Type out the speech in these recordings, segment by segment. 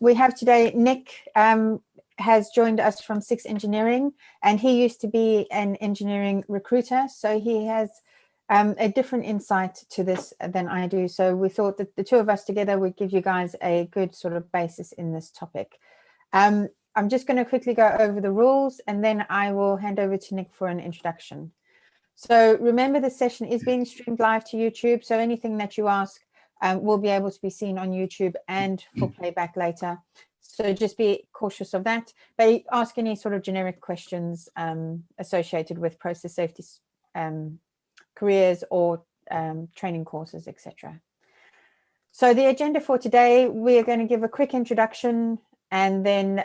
We have today Nick has joined us from Six Engineering, and he used to be an engineering recruiter, so he has a different insight to this than I do. So we thought that the two of us together would give you guys a good sort of basis in this topic. I'm just going to quickly go over the rules, and then I will hand over to Nick for an introduction. So remember, the session is being streamed live to YouTube, so anything that you ask will be able to be seen on YouTube and for playback later. So just be cautious of that, but ask any sort of generic questions associated with process safety careers or training courses, etc. So the agenda for today, we are going to give a quick introduction, and then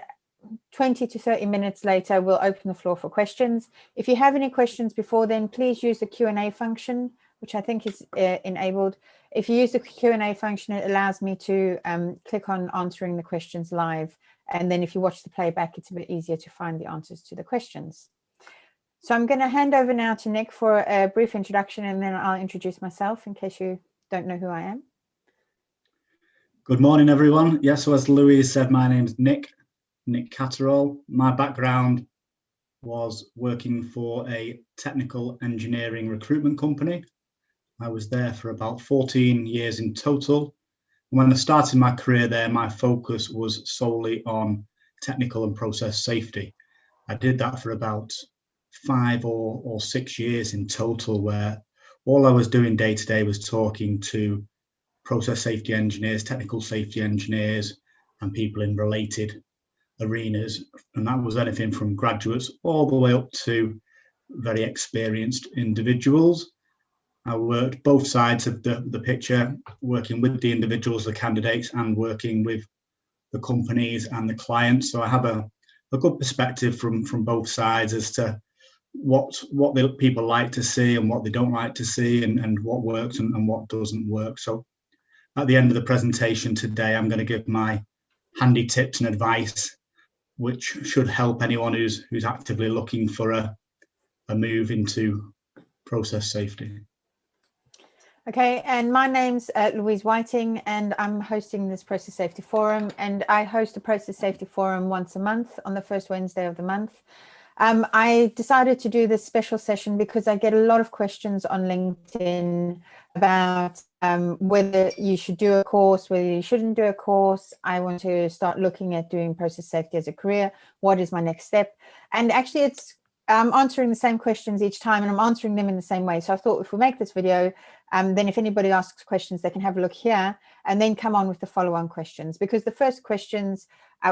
20 to 30 minutes later, we'll open the floor for questions. If you have any questions before then, please use the Q&A function, which I think is enabled. If you use the Q&A function, it allows me to click on answering the questions live. And then if you watch the playback, it's a bit easier to find the answers to the questions. So I'm going to hand over now to Nick for a brief introduction, and then I'll introduce myself in case you don't know who I am. Good morning, everyone. Yes, so as Louise said, my name's Nick Catterall. My background was working for a technical engineering recruitment company. I was there for about 14 years in total. When I started my career there, my focus was solely on technical and process safety. I did that for about 5 or 6 years in total, where all I was doing day to day was talking to process safety engineers, technical safety engineers, and people in related arenas. And that was anything from graduates all the way up to very experienced individuals. I worked both sides of the picture, working with the individuals, the candidates, and working with the companies and the clients. So I have a good perspective from both sides as to what the people like to see and what they don't like to see, and what works and what doesn't work. So at the end of the presentation today, I'm going to give my handy tips and advice, which should help anyone who's actively looking for a move into process safety. Okay, and my name's Louise Whiting, and I'm hosting this Process Safety Forum, and I host a Process Safety Forum once a month on the first Wednesday of the month. I decided to do this special session because I get a lot of questions on LinkedIn about whether you should do a course, whether you shouldn't do a course. I want to start looking at doing process safety as a career. What is my next step? And actually, I'm answering the same questions each time, and I'm answering them in the same way. So I thought, if we make this video, then if anybody asks questions, they can have a look here and then come on with the follow-on questions, because the first questions,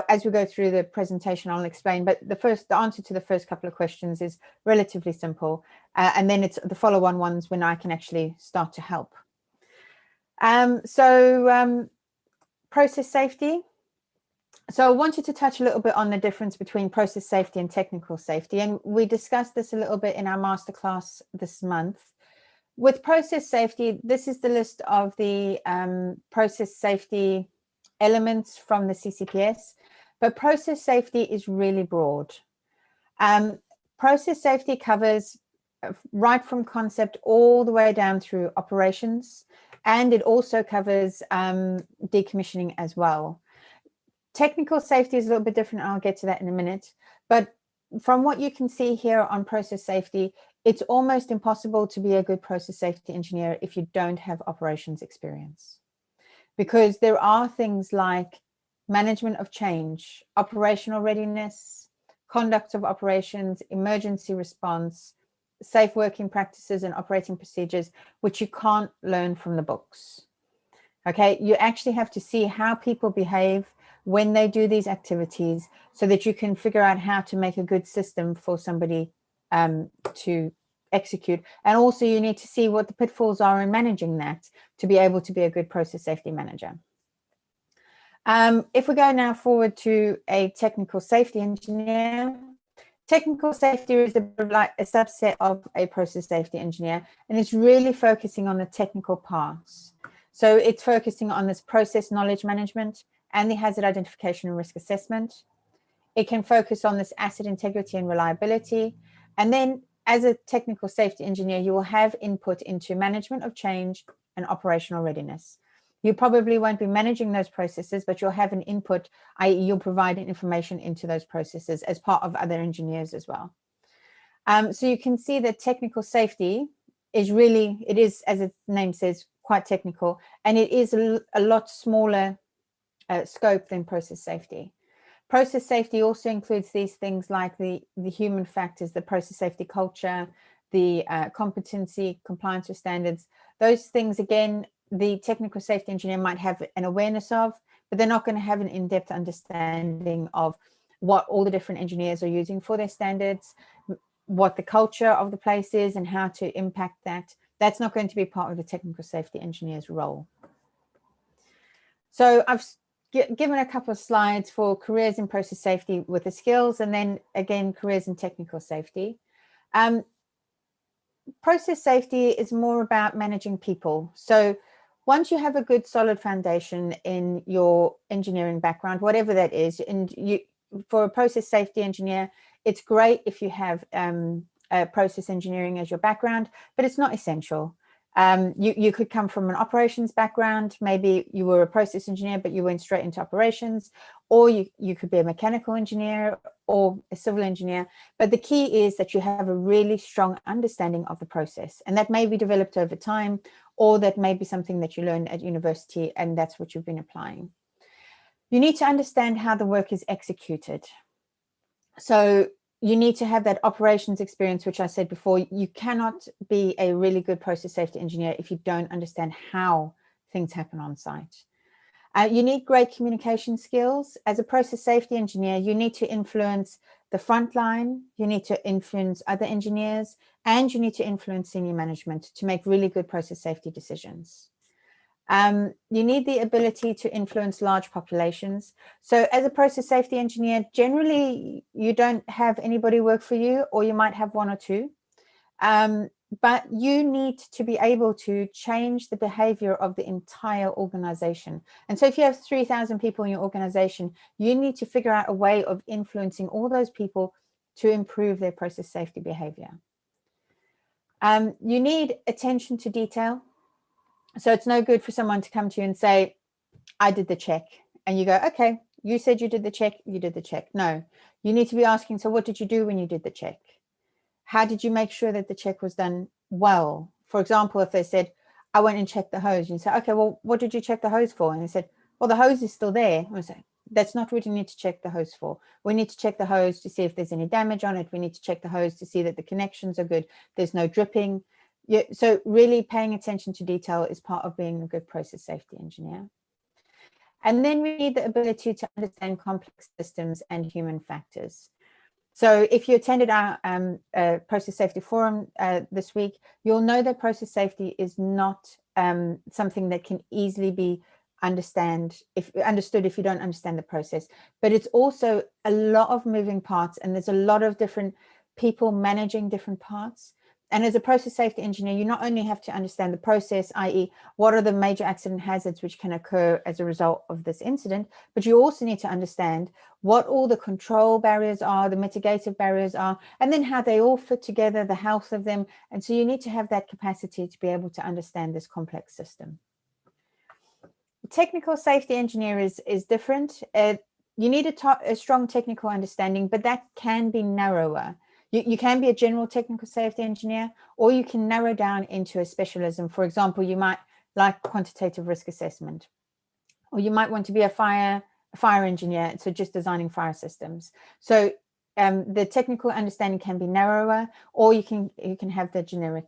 as we go through the presentation, I'll explain, but the answer to the first couple of questions is relatively simple, and then it's the follow-on ones when I can actually start to help. Process safety. So I wanted to touch a little bit on the difference between process safety and technical safety, and we discussed this a little bit in our masterclass this month. With process safety, this is the list of the process safety elements from the CCPS, but process safety is really broad. Process safety covers right from concept all the way down through operations, and it also covers decommissioning as well. Technical safety is a little bit different. I'll get to that in a minute, but from what you can see here on process safety, it's almost impossible to be a good process safety engineer if you don't have operations experience, because there are things like management of change, operational readiness, conduct of operations, emergency response, safe working practices and operating procedures, which you can't learn from the books. Okay, you actually have to see how people behave when they do these activities so that you can figure out how to make a good system for somebody to execute. And also you need to see what the pitfalls are in managing that to be able to be a good process safety manager. If we go now forward to a technical safety engineer, technical safety is like a subset of a process safety engineer, and it's really focusing on the technical parts. So it's focusing on this process knowledge management and the hazard identification and risk assessment. It can focus on this asset integrity and reliability. And then as a technical safety engineer, you will have input into management of change and operational readiness. You probably won't be managing those processes, but you'll have an input, i.e. you'll provide information into those processes as part of other engineers as well. So you can see that technical safety is really, it is, as its name says, quite technical, and it is a lot smaller scope than process safety. Process safety also includes these things like the human factors, the process safety culture, the competency, compliance with standards. Those things, again, the technical safety engineer might have an awareness of, but they're not going to have an in-depth understanding of what all the different engineers are using for their standards, what the culture of the place is and how to impact that. That's not going to be part of the technical safety engineer's role. So I've given a couple of slides for careers in process safety with the skills, and then again, careers in technical safety. Process safety is more about managing people. So once you have a good solid foundation in your engineering background, whatever that is, and for a process safety engineer, it's great if you have process engineering as your background, but it's not essential. You could come from an operations background. Maybe you were a process engineer, but you went straight into operations, or you could be a mechanical engineer or a civil engineer. But the key is that you have a really strong understanding of the process, and that may be developed over time, or that may be something that you learn at university, and that's what you've been applying. You need to understand how the work is executed. So you need to have that operations experience, which I said before. You cannot be a really good process safety engineer if you don't understand how things happen on site. You need great communication skills. As a process safety engineer, you need to influence the front line, you need to influence other engineers, and you need to influence senior management to make really good process safety decisions. You need the ability to influence large populations. So as a process safety engineer, generally you don't have anybody work for you, or you might have one or two. But you need to be able to change the behavior of the entire organization. And so if you have 3,000 people in your organization, you need to figure out a way of influencing all those people to improve their process safety behavior. You need attention to detail. So it's no good for someone to come to you and say, I did the check. And you go, okay, you said you did the check, you did the check. No, you need to be asking, so what did you do when you did the check? How did you make sure that the check was done well? For example, if they said, I went and checked the hose, you say, okay, well, what did you check the hose for? And they said, well, the hose is still there. I say, that's not what you need to check the hose for. We need to check the hose to see if there's any damage on it. We need to check the hose to see that the connections are good. There's no dripping. So really paying attention to detail is part of being a good process safety engineer. And then we need the ability to understand complex systems and human factors. So if you attended our process safety forum this week, you'll know that process safety is not something that can easily be understood if you don't understand the process. But it's also a lot of moving parts, and there's a lot of different people managing different parts. And as a process safety engineer, you not only have to understand the process, i.e. what are the major accident hazards which can occur as a result of this incident, but you also need to understand what all the control barriers are, the mitigative barriers are, and then how they all fit together, the health of them. And so you need to have that capacity to be able to understand this complex system. The technical safety engineer is different. You need a strong technical understanding, but that can be narrower. You can be a general technical safety engineer, or you can narrow down into a specialism. For example, you might like quantitative risk assessment, or you might want to be a fire engineer, so just designing fire systems. So the technical understanding can be narrower, or you can have the generic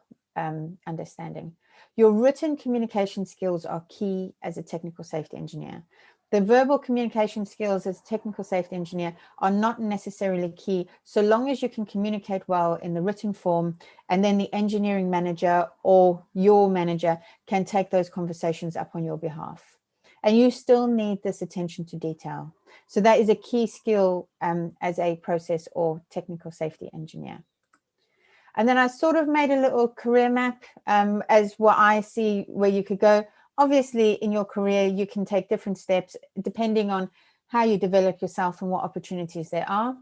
understanding. Your written communication skills are key as a technical safety engineer. The verbal communication skills as a technical safety engineer are not necessarily key, so long as you can communicate well in the written form, and then the engineering manager or your manager can take those conversations up on your behalf. And you still need this attention to detail. So that is a key skill as a process or technical safety engineer. And then I sort of made a little career map as what I see where you could go. Obviously, in your career, you can take different steps depending on how you develop yourself and what opportunities there are.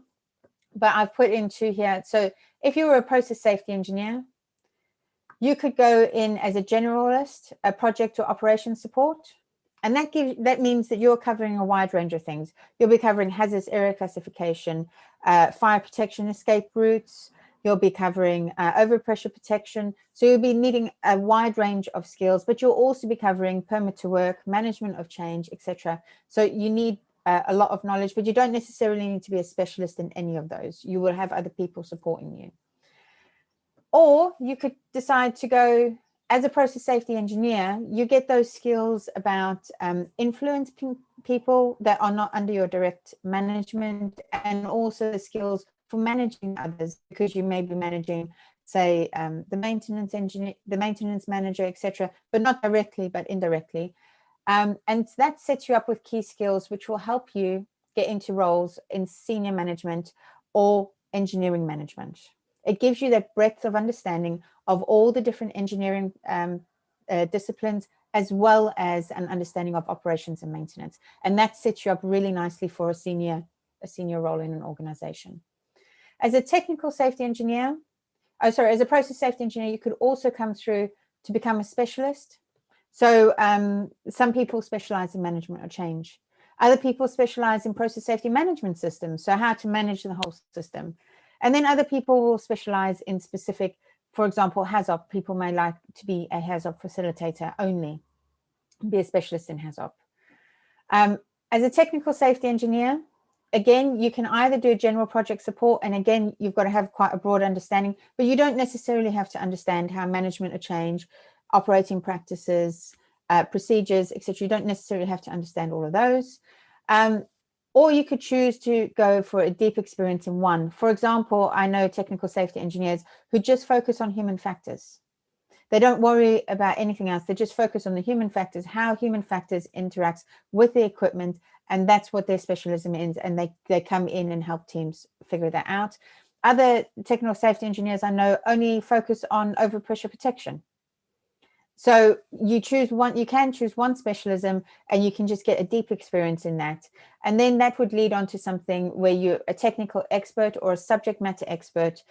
But I've put into here, so if you were a process safety engineer, you could go in as a generalist, a project or operations support. And that means that you're covering a wide range of things. You'll be covering hazardous area classification, fire protection, escape routes. You'll be covering overpressure protection. So you'll be needing a wide range of skills, but you'll also be covering permit to work, management of change, etc. So you need a lot of knowledge, but you don't necessarily need to be a specialist in any of those. You will have other people supporting you. Or you could decide to go as a process safety engineer. You get those skills about influencing people that are not under your direct management, and also the skills for managing others, because you may be managing, say, the maintenance engineer, the maintenance manager, etc., but not directly, but indirectly. And that sets you up with key skills which will help you get into roles in senior management or engineering management. It gives you that breadth of understanding of all the different engineering disciplines, as well as an understanding of operations and maintenance. And that sets you up really nicely for a senior role in an organization. As a technical safety engineer, as a process safety engineer, you could also come through to become a specialist. So some people specialize in management of change. Other people specialize in process safety management systems, so how to manage the whole system. And then other people will specialize in specific, for example, Hazop. People may like to be a Hazop facilitator only, be a specialist in Hazop. As a technical safety engineer, again, you can either do general project support, and again, you've got to have quite a broad understanding, but you don't necessarily have to understand how management of change, operating practices, procedures, etc. You don't necessarily have to understand all of those. Or you could choose to go for a deep experience in one. For example, I know technical safety engineers who just focus on human factors. They don't worry about anything else. They just focus on the human factors, how human factors interacts with the equipment, and that's what their specialism is. And they come in and help teams figure that out. Other technical safety engineers I know only focus on overpressure protection. So you can choose one specialism, and you can just get a deep experience in that. And then that would lead on to something where you're a technical expert or a subject matter expert,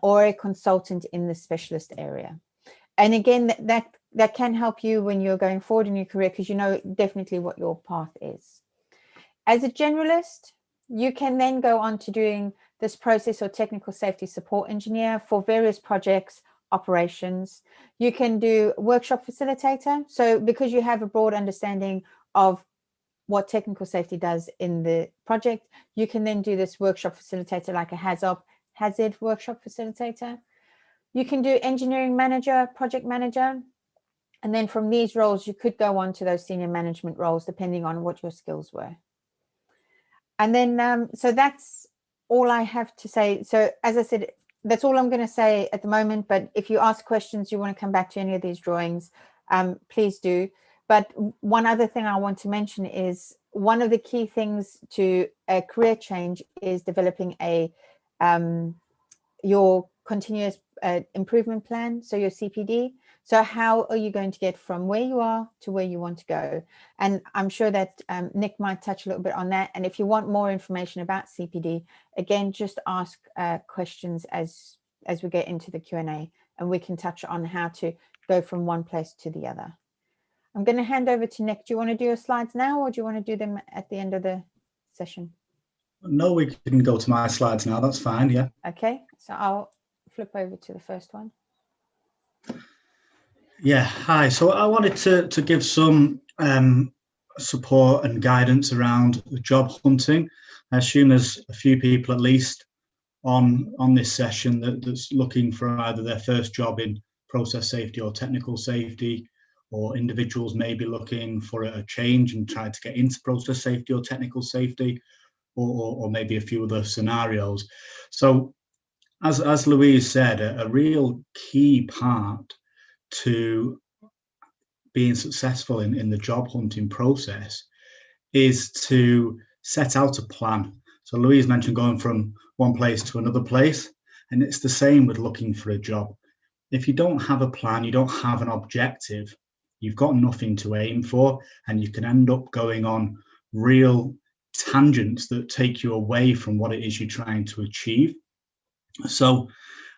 or a consultant in the specialist area. And again, that can help you when you're going forward in your career, because you know definitely what your path is. As a generalist, you can then go on to doing this process or technical safety support engineer for various projects, operations. You can do workshop facilitator. So because you have a broad understanding of what technical safety does in the project, you can then do this workshop facilitator like a hazard workshop facilitator. You can do engineering manager, project manager. And then from these roles, you could go on to those senior management roles, depending on what your skills were. And then, so that's all I have to say. So as I said, that's all I'm going to say at the moment. But if you ask questions, you want to come back to any of these drawings, please do. But one other thing I want to mention is one of the key things to a career change is developing your continuous improvement plan, so your CPD. So how are you going to get from where you are to where you want to go? And I'm sure that Nick might touch a little bit on that. And if you want more information about CPD, again, just ask questions as we get into the Q&A, and we can touch on how to go from one place to the other. I'm going to hand over to Nick. Do you want to do your slides now, or do you want to do them at the end of the session? No, we can go to my slides now. That's fine. Yeah. Okay, so I'll flip over to the first one. Yeah, hi. So I wanted to give some support and guidance around job hunting. I assume there's a few people at least on this session that's looking for either their first job in process safety or technical safety, or individuals may be looking for a change and try to get into process safety or technical safety, or maybe a few other scenarios. So as Louise said, a real key part to being successful in the job hunting process is to set out a plan. So Louise mentioned going from one place to another place, and it's the same with looking for a job. If you don't have a plan, you don't have an objective, you've got nothing to aim for, and you can end up going on real tangents that take you away from what it is you're trying to achieve. So,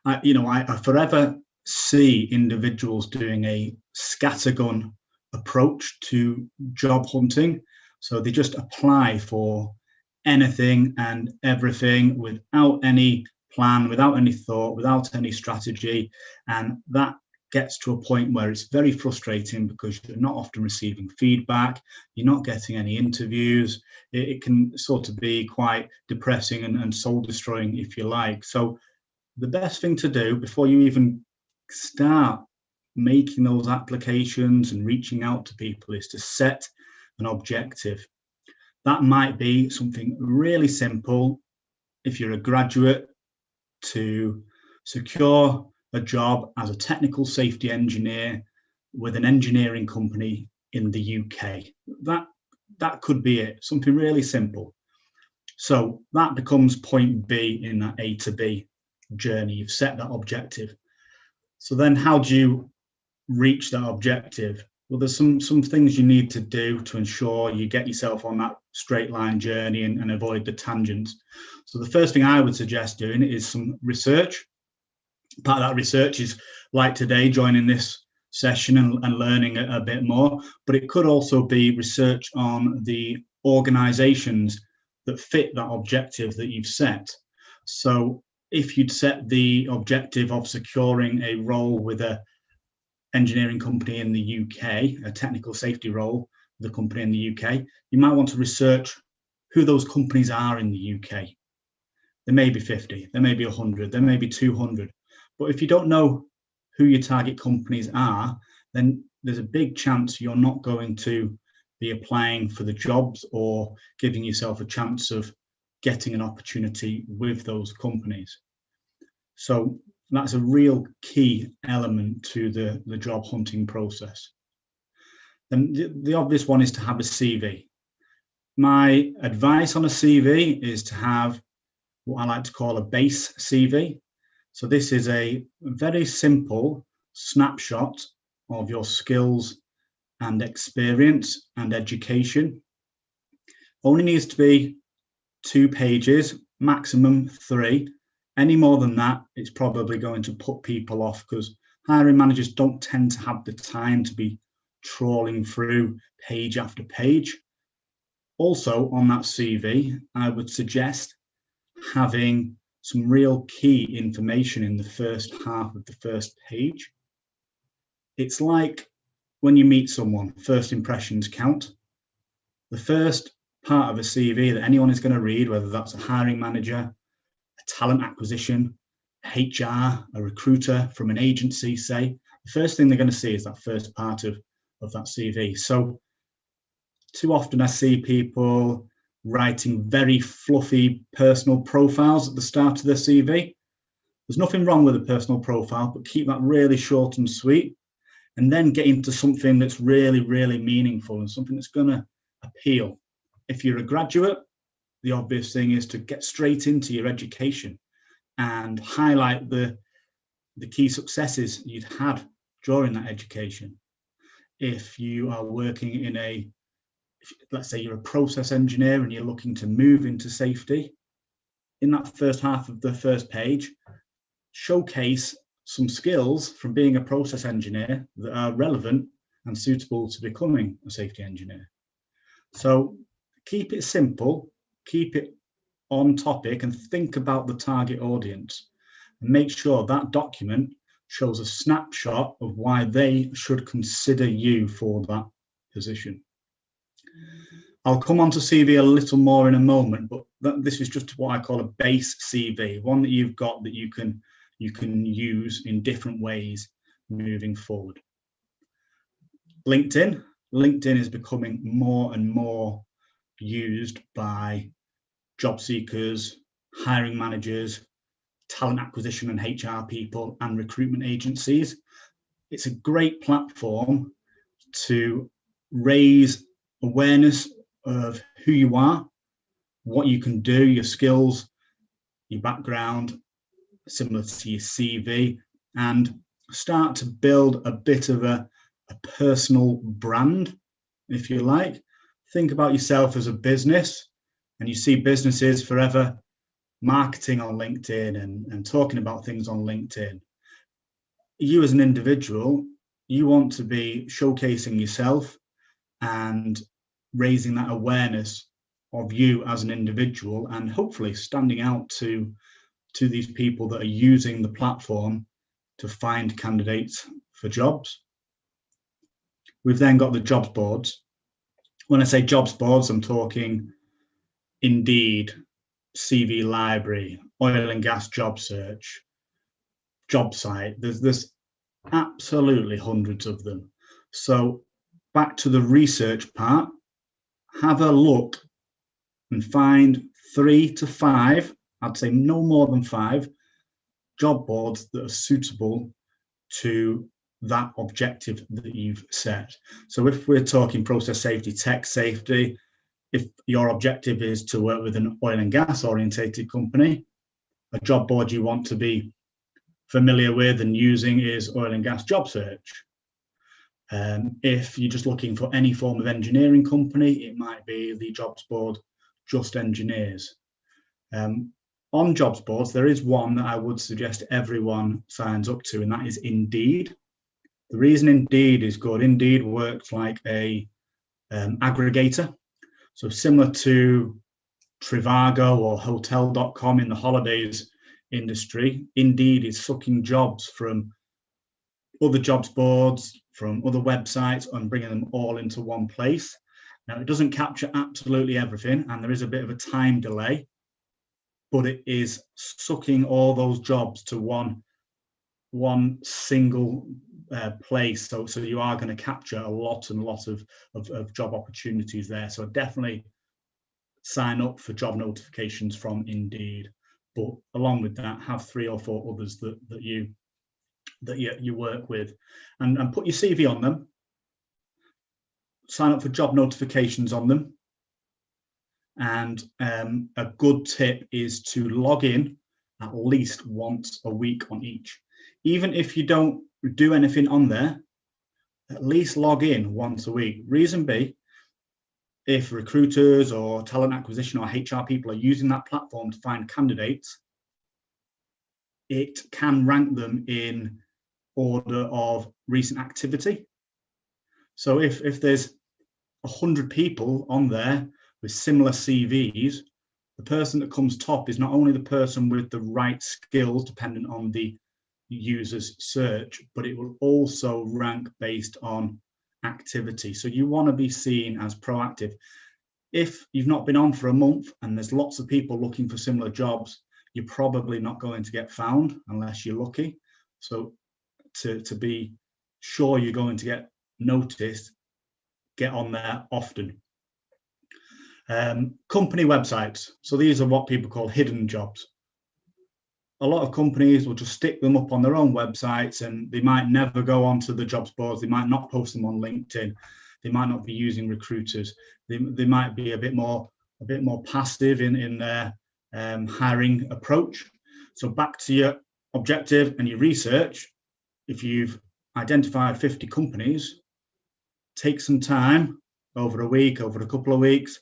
I forever see individuals doing a scattergun approach to job hunting. So they just apply for anything and everything without any plan, without any thought, without any strategy. And that gets to a point where it's very frustrating because you're not often receiving feedback, you're not getting any interviews. It can sort of be quite depressing and soul destroying, if you like. So the best thing to do before you even start making those applications and reaching out to people is to set an objective. That might be something really simple. If you're a graduate, to secure a job as a technical safety engineer with an engineering company in the UK. That could be it, something really simple. So that becomes point B in that A to B journey. You've set that objective. So then how do you reach that objective? Well, there's some things you need to do to ensure you get yourself on that straight line journey and avoid the tangents. So the first thing I would suggest doing is some research. Part of that research is, like today, joining this session and learning a bit more, but it could also be research on the organizations that fit that objective that you've set. So if you'd set the objective of securing a role with a engineering company in the UK, a technical safety role with a company in the UK, you might want to research who those companies are in the UK. There may be 50, there may be 100, there may be 200. But if you don't know who your target companies are, then there's a big chance you're not going to be applying for the jobs or giving yourself a chance of getting an opportunity with those companies. So that's a real key element to the job hunting process. And the obvious one is to have a CV. My advice on a CV is to have what I like to call a base CV. So this is a very simple snapshot of your skills and experience and education. Only needs to be 2 pages, maximum 3. Any more than that, it's probably going to put people off because hiring managers don't tend to have the time to be trawling through page after page. Also on that CV, I would suggest having some real key information in the first half of the first page. It's like when you meet someone, first impressions count. The first part of a CV that anyone is going to read, whether that's a hiring manager, a talent acquisition, HR, a recruiter from an agency, say, the first thing they're going to see is that first part of that CV. So too often I see people writing very fluffy personal profiles at the start of their CV. There's nothing wrong with a personal profile, but keep that really short and sweet, and then get into something that's really, really meaningful and something that's going to appeal. If you're a graduate, the obvious thing is to get straight into your education and highlight the key successes you'd had during that education. If you are working in let's say you're a process engineer and you're looking to move into safety, in that first half of the first page, showcase some skills from being a process engineer that are relevant and suitable to becoming a safety engineer. So keep it simple, keep it on topic, and think about the target audience and make sure that document shows a snapshot of why they should consider you for that position. I'll come on to CV a little more in a moment, but this is just what I call a base CV, one that you've got that you can use in different ways moving forward. LinkedIn is becoming more and more used by job seekers, hiring managers, talent acquisition and HR people, and recruitment agencies. It's a great platform to raise awareness of who you are, what you can do, your skills, your background, similar to your CV, and start to build a bit of a personal brand, if you like. Think about yourself as a business, and you see businesses forever marketing on LinkedIn and talking about things on LinkedIn. You as an individual you want to be showcasing yourself and raising that awareness of you as an individual, and hopefully standing out to these people that are using the platform to find candidates for jobs. We've then got the jobs boards. When I say jobs boards, I'm talking Indeed, CV Library, oil and gas job search, job site. There's absolutely hundreds of them. So back to the research part, have a look and find 3 to 5, I'd say no more than 5 job boards that are suitable to that objective that you've set. So if we're talking process safety, tech safety, if your objective is to work with an oil and gas orientated company, a job board you want to be familiar with and using is oil and gas job search. If you're just looking for any form of engineering company, it might be the jobs board Just Engineers. On jobs boards, there is one that I would suggest everyone signs up to, and that is Indeed. The reason Indeed is good, Indeed works like a aggregator. So similar to Trivago or Hotel.com in the holidays industry, Indeed is sucking jobs from other jobs boards, from other websites, and bringing them all into one place. Now, it doesn't capture absolutely everything, and there is a bit of a time delay, but it is sucking all those jobs to one single place. So you are going to capture a lot of job opportunities there. So definitely sign up for job notifications from Indeed. But along with that, have 3 or 4 others that you work with, and put your CV on them. Sign up for job notifications on them. And a good tip is to log in at least once a week on each. Even if you don't do anything on there, at least log in once a week. Reason be, if recruiters or talent acquisition or HR people are using that platform to find candidates, it can rank them in order of recent activity. So if there's 100 people on there with similar CVs, the person that comes top is not only the person with the right skills dependent on the user's search, but it will also rank based on activity. So you want to be seen as proactive. If you've not been on for a month and there's lots of people looking for similar jobs, you're probably not going to get found unless you're lucky. So to be sure you're going to get noticed, get on there often. Company websites. So these are what people call hidden jobs. A lot of companies will just stick them up on their own websites, and they might never go onto the jobs boards. They might not post them on LinkedIn. They might not be using recruiters. They might be a bit more passive in their hiring approach. So back to your objective and your research. If you've identified 50 companies, take some time over a week, over a couple of weeks,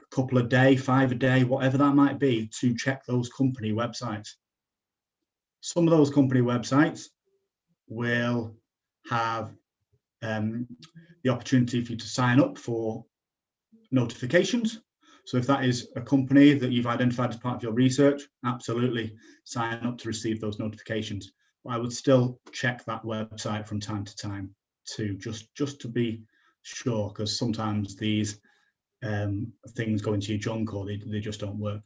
a couple of days, 5 a day, whatever that might be, to check those company websites. Some of those company websites will have the opportunity for you to sign up for notifications. So if that is a company that you've identified as part of your research, absolutely sign up to receive those notifications. But I would still check that website from time to time too, just to be sure, because sometimes these things go into your junk or they just don't work.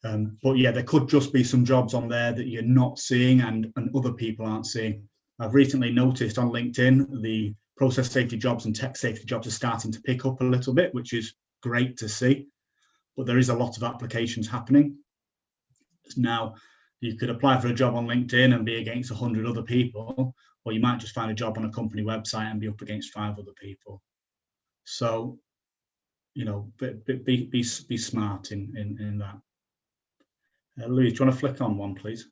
But yeah, there could just be some jobs on there that you're not seeing and other people aren't seeing. I've recently noticed on LinkedIn the process safety jobs and tech safety jobs are starting to pick up a little bit, which is great to see. But there is a lot of applications happening. Now, you could apply for a job on LinkedIn and be against 100 other people, or you might just find a job on a company website and be up against 5 other people. So, you know, be smart in that. Louise, do you want to flick on one, please?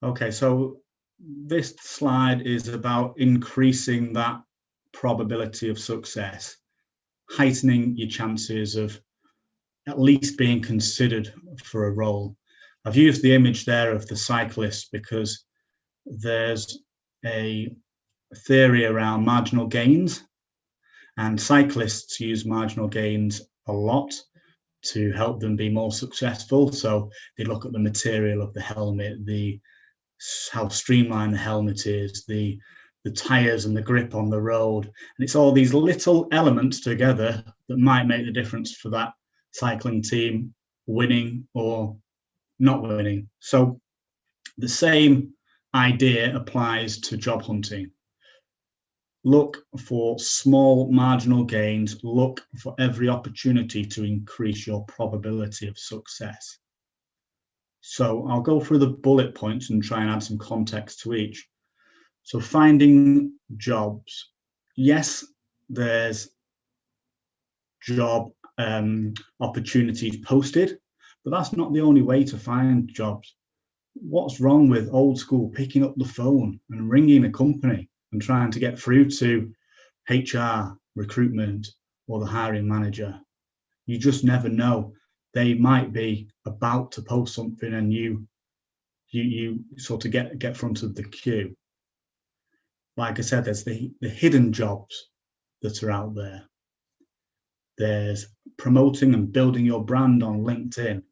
Okay, so this slide is about increasing that probability of success, heightening your chances of at least being considered for a role. I've used the image there of the cyclist because there's a theory around marginal gains, and cyclists use marginal gains a lot to help them be more successful. So they look at the material of the helmet, how streamlined the helmet is, the tires and the grip on the road. And it's all these little elements together that might make the difference for that cycling team winning or not winning. So the same idea applies to job hunting. Look for small marginal gains. Look for every opportunity to increase your probability of success. So I'll go through the bullet points and try and add some context to each. So finding jobs. Yes, there's job opportunities posted, but that's not the only way to find jobs. What's wrong with old school picking up the phone and ringing a company and trying to get through to HR, recruitment, or the hiring manager? You just never know. They might be about to post something and you sort of get front of the queue. Like I said, there's the hidden jobs that are out there. There's promoting and building your brand on LinkedIn,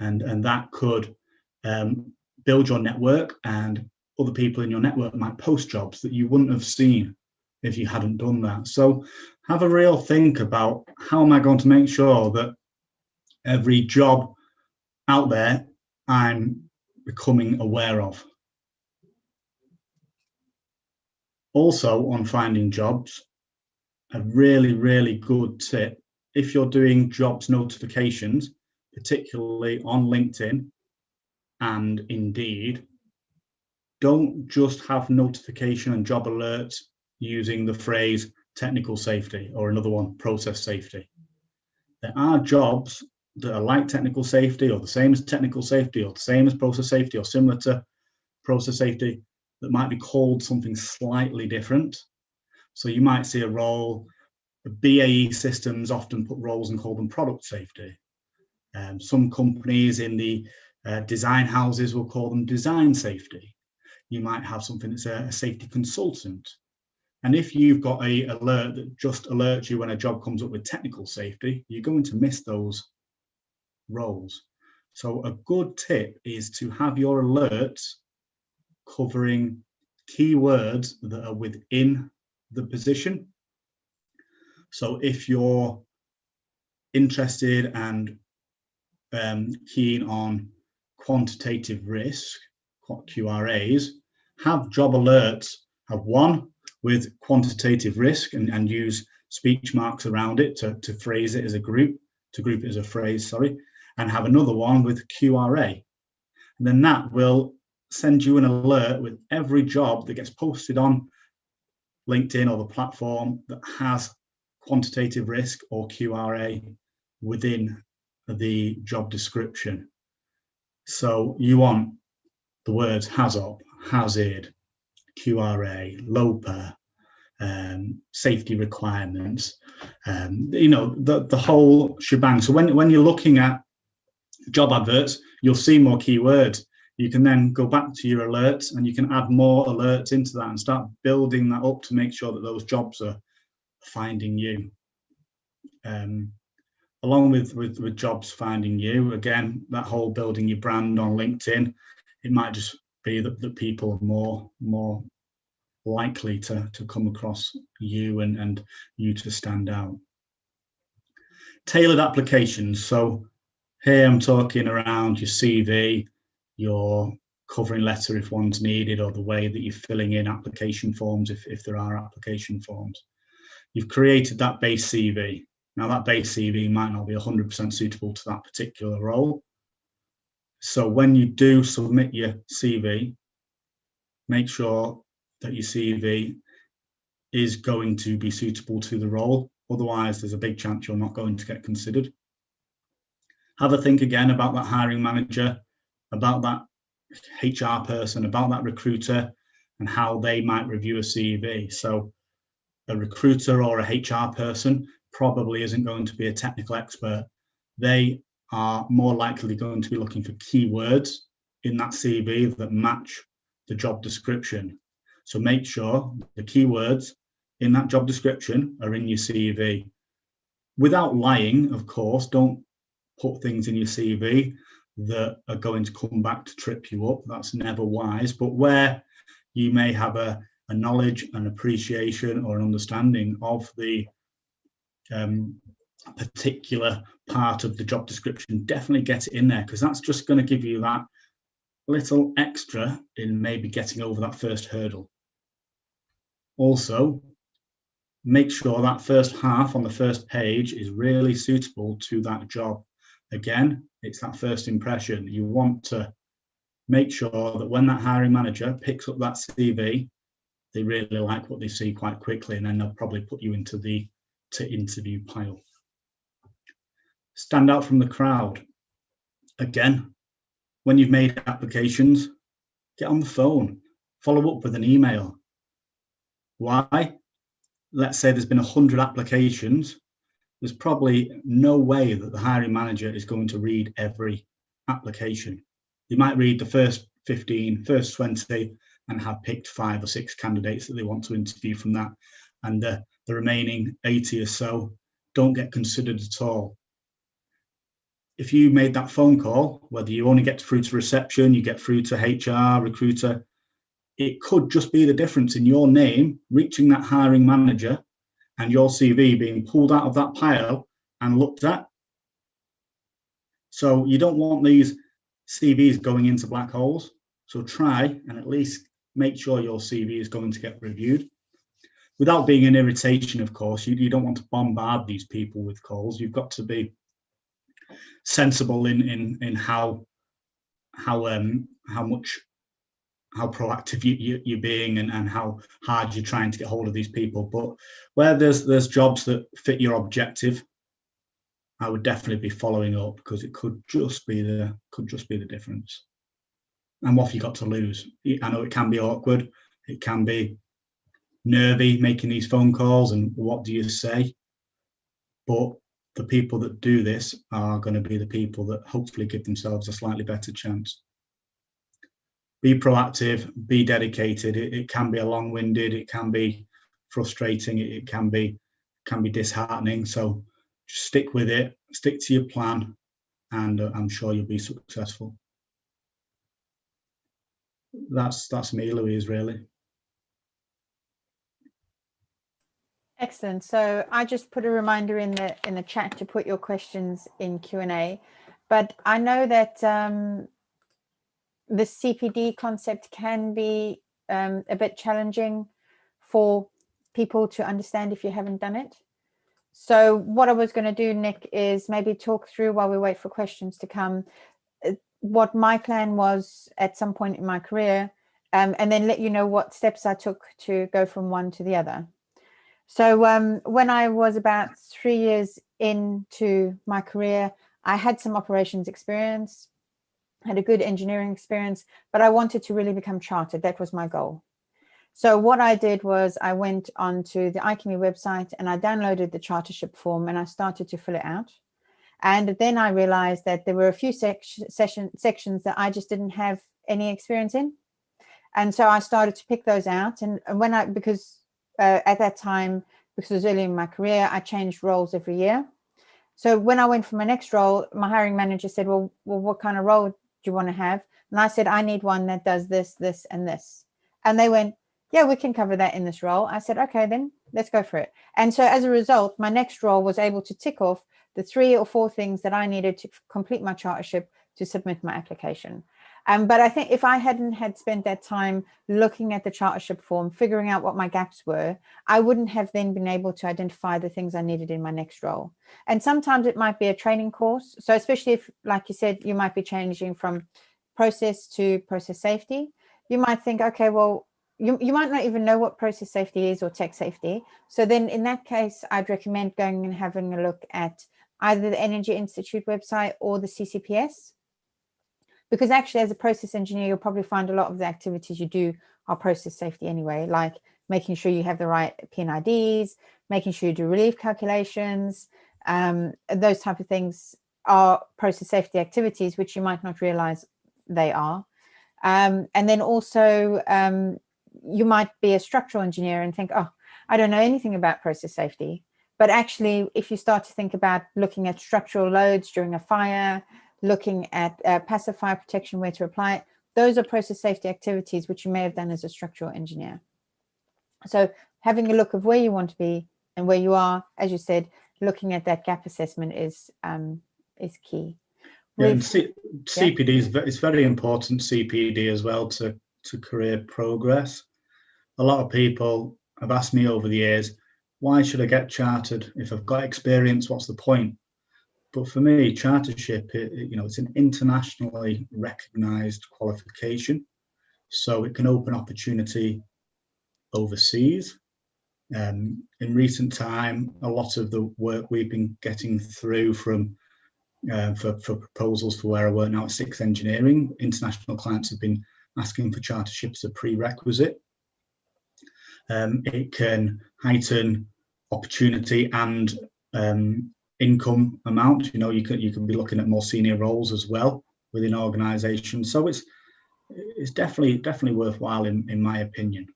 and that could build your network, and other people in your network might post jobs that you wouldn't have seen if you hadn't done that. So have a real think about, how am I going to make sure that every job out there I'm becoming aware of? Also, on finding jobs, a really, really good tip, if you're doing jobs notifications, particularly on LinkedIn and Indeed, don't just have notification and job alerts using the phrase technical safety, or another one, process safety. There are jobs that are like technical safety, or the same as technical safety, or the same as process safety, or similar to process safety, that might be called something slightly different. So you might see a role, BAE Systems often put roles and call them product safety. Some companies in the design houses will call them design safety. You might have something that's a safety consultant. And if you've got an alert that just alerts you when a job comes up with technical safety, you're going to miss those roles. So a good tip is to have your alerts covering keywords that are within the position. So if you're interested and keen on quantitative risk, QRAs, have job alerts, have one with quantitative risk and use speech marks around it to phrase it as a group, to group it as a phrase, sorry, and have another one with QRA. And then that will send you an alert with every job that gets posted on LinkedIn or the platform that has quantitative risk or QRA within the job description. So you want the words Hazop, Hazard, QRA, LOPA, safety requirements, the whole shebang. So when you're looking at job adverts, you'll see more keywords. You can then go back to your alerts and you can add more alerts into that and start building that up to make sure that those jobs are finding you. Along with jobs finding you, again, that whole building your brand on LinkedIn, it might just be that people are more likely to come across you and you to stand out. Tailored applications. So here I'm talking around your CV, your covering letter if one's needed, or the way that you're filling in application forms if there are application forms. You've created that base CV. Now that base CV might not be 100% suitable to that particular role. So when you do submit your CV, make sure that your CV is going to be suitable to the role. Otherwise, there's a big chance you're not going to get considered. Have a think again about that hiring manager, about that HR person, about that recruiter, and how they might review a CV. So a recruiter or a HR person probably isn't going to be a technical expert. They are more likely going to be looking for keywords in that CV that match the job description. So make sure the keywords in that job description are in your CV. Without lying, of course, don't put things in your CV that are going to come back to trip you up. That's never wise. But where you may have a knowledge, an appreciation, or an understanding of the particular part of the job description, definitely get it in there, because that's just going to give you that little extra in maybe getting over that first hurdle. Also, make sure that first half on the first page is really suitable to that job. Again, it's that first impression. You want to make sure that when that hiring manager picks up that CV, they really like what they see quite quickly, and then they'll probably put you into the interview pile. Stand out from the crowd. Again, when you've made applications, get on the phone, follow up with an email. Why? Let's say there's been 100 applications. There's probably no way that the hiring manager is going to read every application. They might read the first 15, first 20, and have picked 5 or 6 candidates that they want to interview from that. And the remaining 80 or so don't get considered at all. If you made that phone call, whether you only get through to reception, you get through to HR, recruiter, it could just be the difference in your name reaching that hiring manager and your CV being pulled out of that pile and looked at. So you don't want these CVs going into black holes. So try and at least make sure your CV is going to get reviewed. Without being an irritation, of course, you don't want to bombard these people with calls. You've got to be sensible in how proactive you're being and how hard you're trying to get hold of these people. But where there's jobs that fit your objective, I would definitely be following up, because it could just be the difference. And what have you got to lose? I know it can be awkward, it can be nervy making these phone calls, and what do you say? But the people that do this are going to be the people that hopefully give themselves a slightly better chance. Be proactive, be dedicated. It can be a long-winded, it can be frustrating, it can be disheartening. So just stick with it, stick to your plan, and I'm sure you'll be successful. That's me, Louise, really. Excellent. So I just put a reminder in the chat to put your questions in Q&A, but I know that the CPD concept can be a bit challenging for people to understand if you haven't done it. So what I was going to do, Nick, is maybe talk through, while we wait for questions to come, what my plan was at some point in my career, and then let you know what steps I took to go from one to the other. So when I was about 3 years into my career, I had some operations experience, had a good engineering experience, but I wanted to really become chartered. That was my goal. So what I did was I went onto the iChemie website and I downloaded the chartership form and I started to fill it out. And then I realized that there were a few sections that I just didn't have any experience in. And so I started to pick those out. And when at that time, because it was early in my career, I changed roles every year. So when I went for my next role, my hiring manager said, well, what kind of role do you want to have? And I said, I need one that does this, this, and this. And they went, yeah, we can cover that in this role. I said, okay, then let's go for it. And so as a result, my next role was able to tick off the 3 or 4 things that I needed to complete my chartership to submit my application. But I think if I hadn't had spent that time looking at the chartership form, figuring out what my gaps were, I wouldn't have then been able to identify the things I needed in my next role. And sometimes it might be a training course. So especially if, like you said, you might be changing from process to process safety, you might think, okay, well, you might not even know what process safety is or tech safety. So then in that case, I'd recommend going and having a look at either the Energy Institute website or the CCPS. Because actually, as a process engineer, you'll probably find a lot of the activities you do are process safety anyway, like making sure you have the right PNIDs, making sure you do relief calculations. Those type of things are process safety activities, which you might not realize they are. And then also you might be a structural engineer and think, oh, I don't know anything about process safety. But actually, if you start to think about looking at structural loads during a fire, looking at passive fire protection, where to apply it, those are process safety activities which you may have done as a structural engineer. So having a look of where you want to be and where you are, as you said, looking at that gap assessment is key. Yeah, and CPD is very important, CPD as well, to career progress. A lot of people have asked me over the years, why should I get chartered? If I've got experience, what's the point? But for me, chartership, it's an internationally recognised qualification, so it can open opportunity overseas. In recent time, a lot of the work we've been getting through from for proposals for where I work now at Six Engineering, international clients have been asking for chartership as a prerequisite. It can heighten opportunity and income amount. You can be looking at more senior roles as well within organisations. So it's definitely worthwhile in my opinion.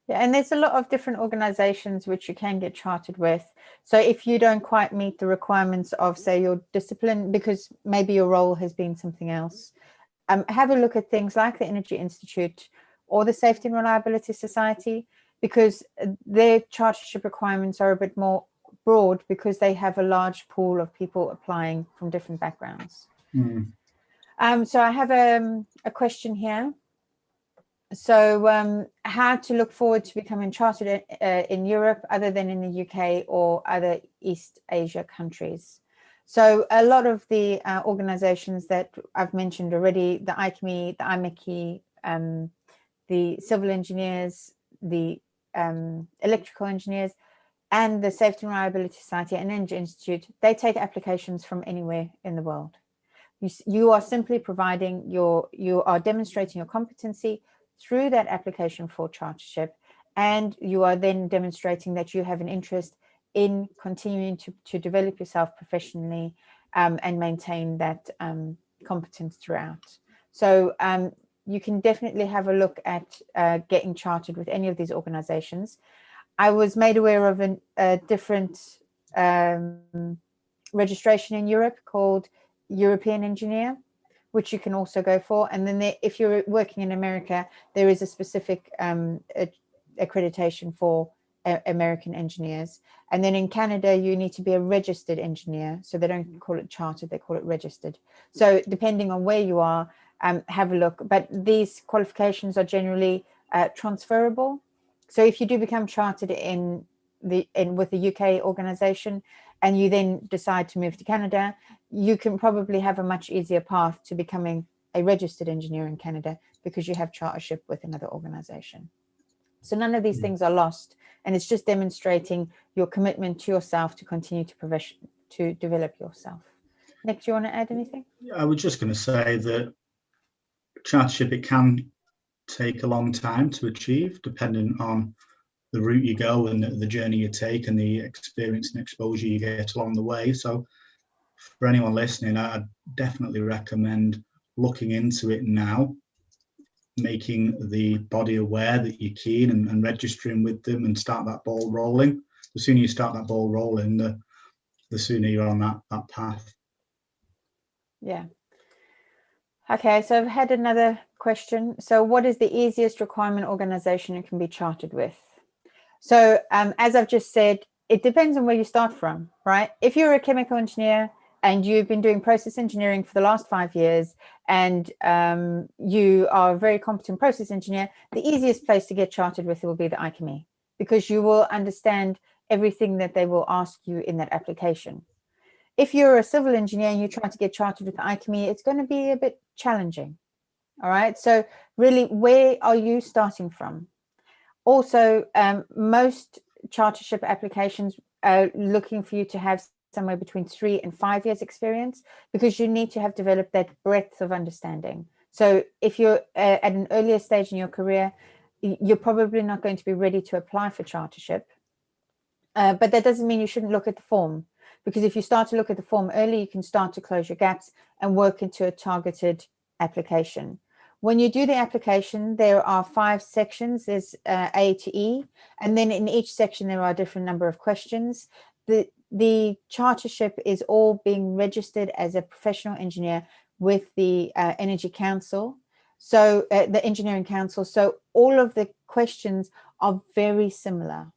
Yeah, and there's a lot of different organizations which you can get chartered with. So if you don't quite meet the requirements of, say, your discipline, because maybe your role has been something else, have a look at things like the Energy Institute or the Safety and Reliability Society, because their chartership requirements are a bit more broad because they have a large pool of people applying from different backgrounds. So I have a question here. So how to look forward to becoming chartered in Europe other than in the UK or other East Asia countries? So a lot of the organizations that I've mentioned already, the ICME, the IMECI, the civil engineers, the electrical engineers, and the Safety and Reliability Society and Energy Institute, they take applications from anywhere in the world. You are simply providing you are demonstrating your competency through that application for chartership, and you are then demonstrating that you have an interest in continuing to develop yourself professionally and maintain that competence throughout. So you can definitely have a look at getting chartered with any of these organizations. I was made aware of a different registration in Europe called European Engineer, which you can also go for. And then if you're working in America, there is a specific accreditation for American engineers. And then in Canada, you need to be a registered engineer. So they don't call it chartered, they call it registered. So depending on where you are, have a look. But these qualifications are generally transferable. So if you do become chartered with the UK organization, and you then decide to move to Canada, you can probably have a much easier path to becoming a registered engineer in Canada because you have chartership with another organization. So none of these things are lost, and it's just demonstrating your commitment to yourself to continue to develop yourself. Nick, do you want to add anything? I was just going to say that chartership, it can take a long time to achieve, depending on the route you go and the journey you take and the experience and exposure you get along the way. So for anyone listening, I'd definitely recommend looking into it now, making the body aware that you're keen and registering with them and start that ball rolling. The sooner you start that ball rolling, the sooner you're on that path. Yeah. Okay, so I've had another question. So what is the easiest requirement organization you can be chartered with? So as I've just said, it depends on where you start from, right? If you're a chemical engineer and you've been doing process engineering for the last 5 years and you are a very competent process engineer, the easiest place to get chartered with will be the ICME, because you will understand everything that they will ask you in that application. If you're a civil engineer and you try to get chartered with the ICME, it's going to be a bit challenging. All right. So really, where are you starting from? Also, most chartership applications are looking for you to have somewhere between 3 and 5 years experience, because you need to have developed that breadth of understanding. So if you're at an earlier stage in your career, you're probably not going to be ready to apply for chartership. But that doesn't mean you shouldn't look at the form, because if you start to look at the form early, you can start to close your gaps and work into a targeted application. when you do the application, there are 5 sections. There's A to E, and then in each section there are a different number of questions. The chartership is all being registered as a professional engineer with the Energy Council, so the Engineering Council. So all of the questions are very similar.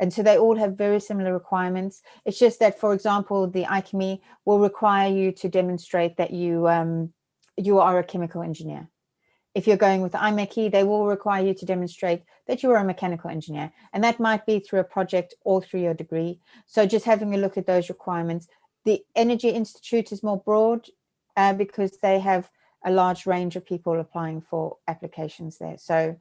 And so they all have very similar requirements. It's just that, for example, the ICME will require you to demonstrate that you are a chemical engineer. If you're going with the IMechE, they will require you to demonstrate that you are a mechanical engineer. And that might be through a project or through your degree. So just having a look at those requirements. The Energy Institute is more broad because they have a large range of people applying for applications there. So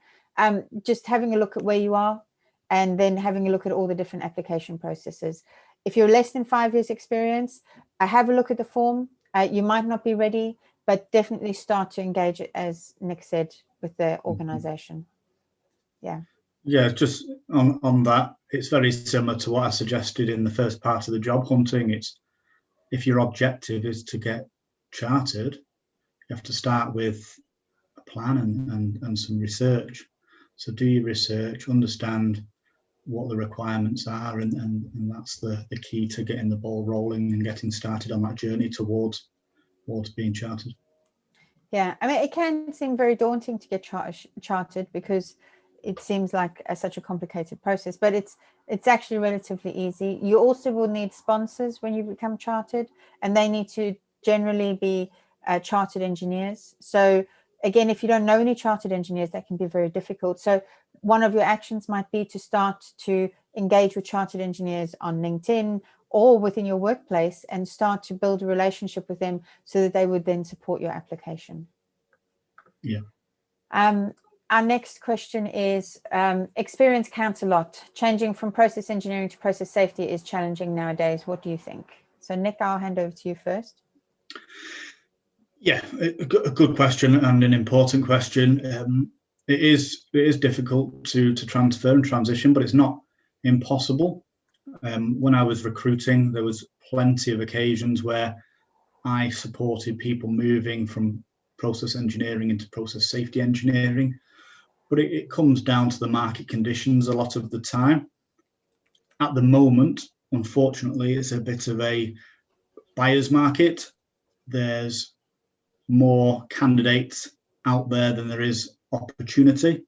just having a look at where you are, and then having a look at all the different application processes. If you're less than 5 years experience, have a look at the form. You might not be ready, but definitely start to engage it, as Nick said, with the organization. Yeah. Yeah, just on that, it's very similar to what I suggested in the first part of the job hunting. It's, if your objective is to get chartered, you have to start with a plan and some research. So do your research, understand what the requirements are, and that's the key to getting the ball rolling and getting started on that journey towards being chartered. Yeah, I mean, it can seem very daunting to get chartered because it seems like such a complicated process, but it's actually relatively easy. You also will need sponsors when you become chartered, and they need to generally be chartered engineers. So again, if you don't know any chartered engineers, that can be very difficult. So one of your actions might be to start to engage with chartered engineers on LinkedIn or within your workplace and start to build a relationship with them so that they would then support your application. Yeah. Our next question is, experience counts a lot. Changing from process engineering to process safety is challenging nowadays. What do you think? So Nick, I'll hand over to you first. Yeah, a good question and an important question. It is difficult to transfer and transition, but it's not impossible. When I was recruiting, there was plenty of occasions where I supported people moving from process engineering into process safety engineering, but it comes down to the market conditions a lot of the time. At the moment, unfortunately, it's a bit of a buyer's market. There's more candidates out there than there is opportunity.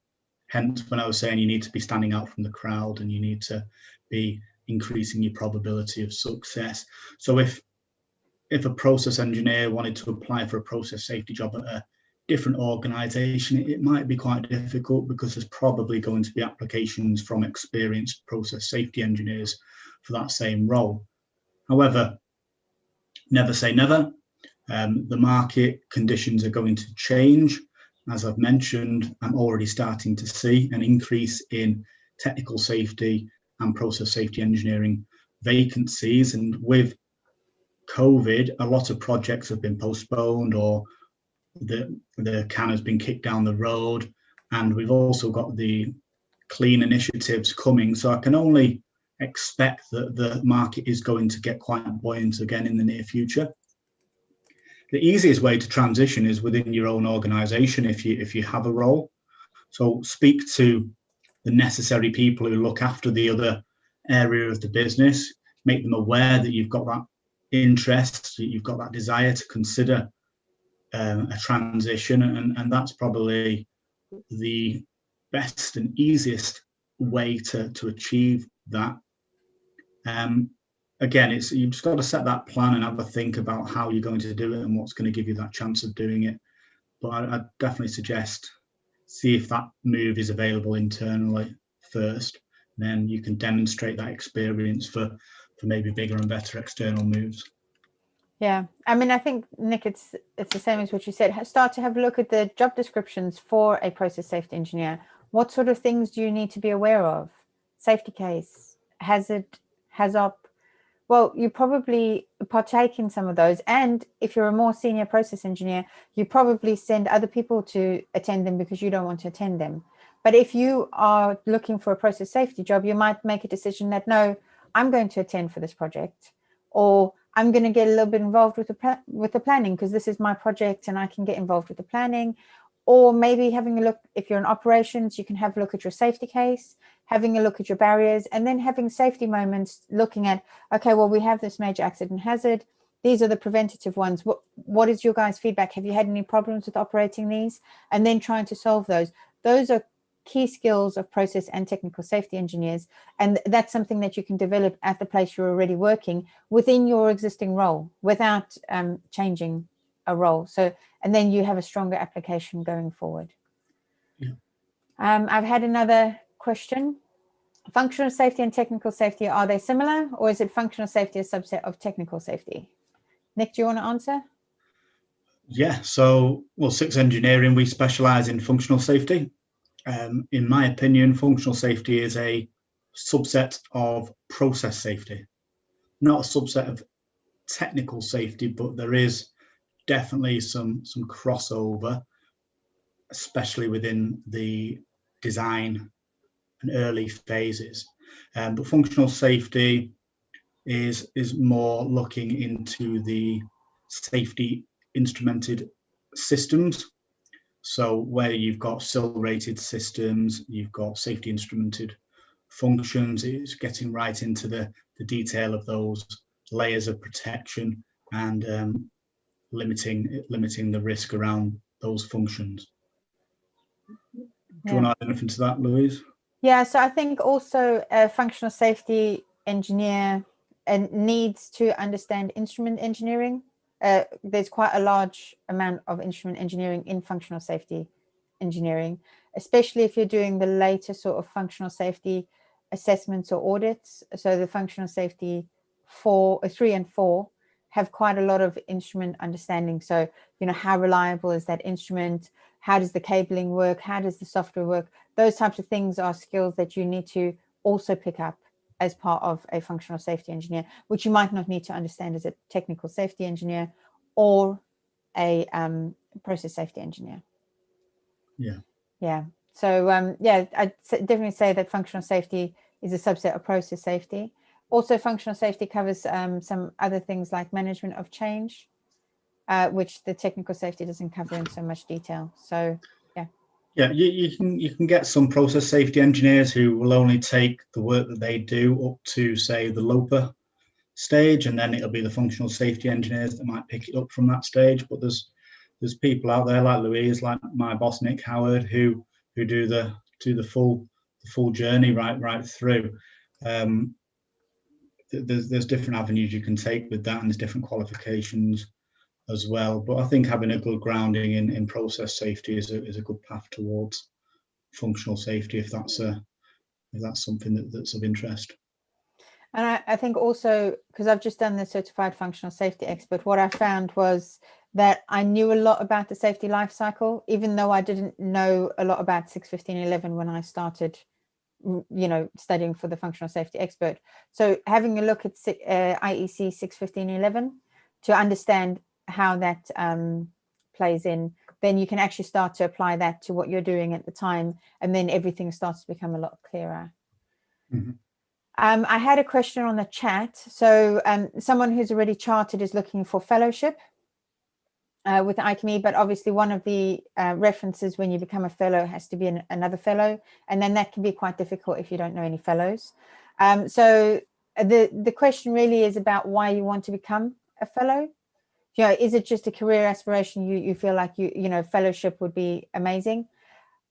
Hence, when I was saying you need to be standing out from the crowd and you need to be increasing your probability of success. So if a process engineer wanted to apply for a process safety job at a different organization, it might be quite difficult because there's probably going to be applications from experienced process safety engineers for that same role. However, never say never. The market conditions are going to change. As I've mentioned, I'm already starting to see an increase in technical safety and process safety engineering vacancies. And with COVID, a lot of projects have been postponed or the can has been kicked down the road. And we've also got the clean initiatives coming. So I can only expect that the market is going to get quite buoyant again in the near future. The easiest way to transition is within your own organization if you have a role. So speak to the necessary people who look after the other area of the business, make them aware that you've got that interest, you've got that desire to consider a transition, and that's probably the best and easiest way to achieve that. Again, you've just got to set that plan and have a think about how you're going to do it and what's going to give you that chance of doing it. But I'd definitely suggest see if that move is available internally first. Then you can demonstrate that experience for maybe bigger and better external moves. Yeah, I mean, I think, Nick, it's the same as what you said. Start to have a look at the job descriptions for a process safety engineer. What sort of things do you need to be aware of? Safety case, hazard, Hazop. Well, you probably partake in some of those. And if you're a more senior process engineer, you probably send other people to attend them because you don't want to attend them. But if you are looking for a process safety job, you might make a decision that, no, I'm going to attend for this project, or I'm going to get a little bit involved with the planning because this is my project and I can get involved with the planning. or maybe having a look, if you're in operations, you can have a look at your safety case, having a look at your barriers, and then having safety moments looking at, okay, well, we have this major accident hazard. These are the preventative ones. What is your guys' feedback? Have you had any problems with operating these? And then trying to solve those. Those are key skills of process and technical safety engineers. And that's something that you can develop at the place you're already working within your existing role without changing a role. So, and then you have a stronger application going forward. Yeah. I've had another question. Functional safety and technical safety, are they similar, or is it functional safety a subset of technical safety? Nick, do you want to answer? Yeah, so, well, Six Engineering, we specialise in functional safety. In my opinion, functional safety is a subset of process safety, not a subset of technical safety, but there is definitely some crossover, especially within the design and early phases. But functional safety is more looking into the safety instrumented systems. So where you've got SIL-rated systems, you've got safety instrumented functions, it's getting right into the detail of those layers of protection and limiting the risk around those functions. Do you want to add anything to that, Louise? Yeah, so I think also a functional safety engineer needs to understand instrument engineering. There's quite a large amount of instrument engineering in functional safety engineering, especially if you're doing the later sort of functional safety assessments or audits. So the functional safety 3 and 4 have quite a lot of instrument understanding. So, you know, how reliable is that instrument? How does the cabling work? How does the software work? Those types of things are skills that you need to also pick up as part of a functional safety engineer, which you might not need to understand as a technical safety engineer or a process safety engineer. Yeah. Yeah. So, yeah, I'd definitely say that functional safety is a subset of process safety. Also, functional safety covers some other things like management of change, which the technical safety doesn't cover in so much detail. So, yeah. Yeah, you can get some process safety engineers who will only take the work that they do up to, say, the LOPA stage, and then it'll be the functional safety engineers that might pick it up from that stage. But there's people out there like Louise, like my boss Nick Howard, who do the full journey right through. There's different avenues you can take with that, and there's different qualifications as well. But I think having a good grounding in process safety is a good path towards functional safety, if that's something that's of interest. And I think also, because I've just done the certified functional safety expert, what I found was that I knew a lot about the safety life cycle, even though I didn't know a lot about 61511 when I started, you know, studying for the functional safety expert. So having a look at IEC 61511 to understand how that plays in, then you can actually start to apply that to what you're doing at the time, and then everything starts to become a lot clearer. Mm-hmm. I had a question on the chat. So someone who's already chartered is looking for fellowship with ICME, but obviously one of the references when you become a fellow has to be another fellow, and then that can be quite difficult if you don't know any fellows. So the question really is about why you want to become a fellow. You know, is it just a career aspiration? You feel like you know fellowship would be amazing,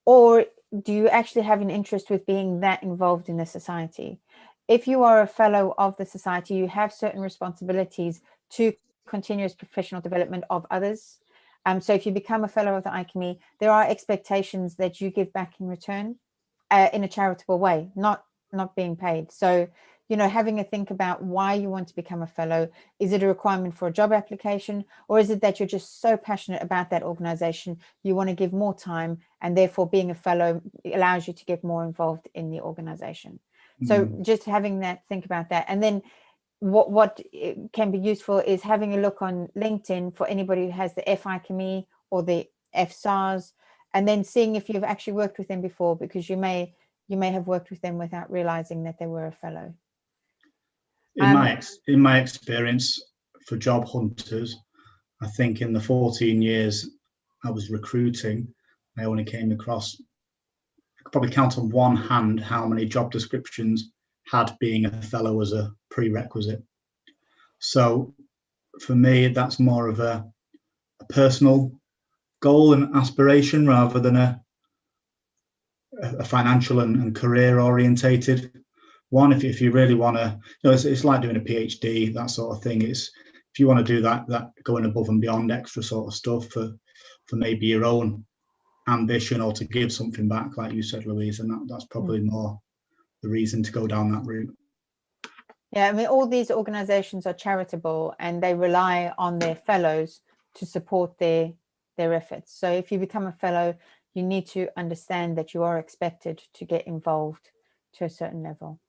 or do you actually have an interest with being that involved in the society? If you are a fellow of the society, you have certain responsibilities to continuous professional development of others. So if you become a fellow of the ICME, there are expectations that you give back in return in a charitable way, not being paid. So, you know, having a think about why you want to become a fellow. Is it a requirement for a job application, or is it that you're just so passionate about that organization, you want to give more time, and therefore being a fellow allows you to get more involved in the organization? So just having that, think about that. And then what can be useful is having a look on LinkedIn for anybody who has the FICME or the FSARS, and then seeing if you've actually worked with them before, because you may have worked with them without realizing that they were a fellow. In my experience for job hunters, I think in the 14 years I was recruiting, I only came across, I could probably count on one hand how many job descriptions had being a fellow as a prerequisite. So for me, that's more of a personal goal and aspiration rather than a financial and career orientated one. If you really want to, it's like doing a PhD, that sort of thing. It's if you want to do that going above and beyond extra sort of stuff for maybe your own ambition or to give something back, like you said, Louise, and that's probably more the reason to go down that route. Yeah, I mean, all these organizations are charitable and they rely on their fellows to support their efforts. So if you become a fellow, you need to understand that you are expected to get involved to a certain level.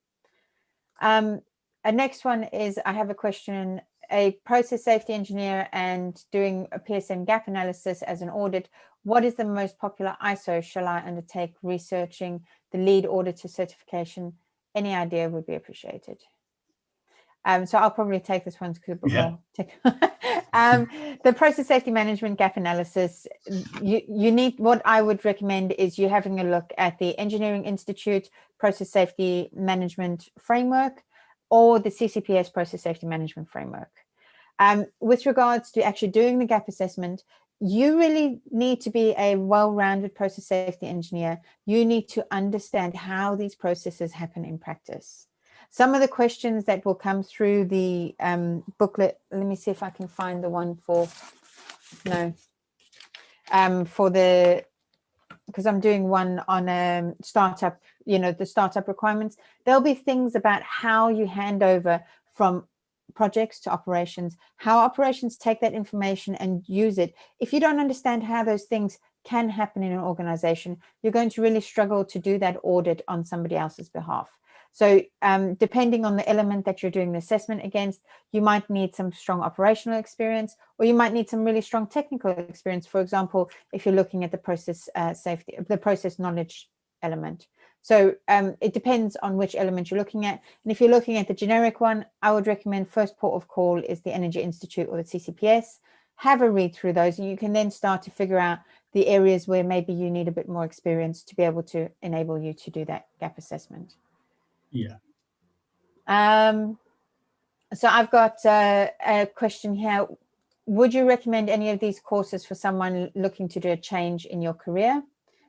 A next one is, I have a question, a process safety engineer and doing a PSM gap analysis as an audit. What is the most popular ISO shall I undertake researching the lead auditor certification? Any idea would be appreciated. So I'll probably take this one because the process safety management gap analysis, you need, what I would recommend is you having a look at the Engineering Institute Process Safety Management Framework or the CCPS Process Safety Management Framework. With regards to actually doing the gap assessment, you really need to be a well-rounded process safety engineer. You need to understand how these processes happen in practice. Some of the questions that will come through the booklet, let me see if I can find the one for the, because I'm doing one on startup, the startup requirements. There'll be things about how you hand over from projects to operations, how operations take that information and use it. If you don't understand how those things can happen in an organization, you're going to really struggle to do that audit on somebody else's behalf. So depending on the element that you're doing the assessment against, you might need some strong operational experience, or you might need some really strong technical experience. For example, if you're looking at the process safety, the process knowledge element. So it depends on which element you're looking at. And if you're looking at the generic one, I would recommend first port of call is the Energy Institute or the CCPS. Have a read through those, and you can then start to figure out the areas where maybe you need a bit more experience to be able to enable you to do that gap assessment. Yeah. So I've got a question here. Would you recommend any of these courses for someone looking to do a change in your career?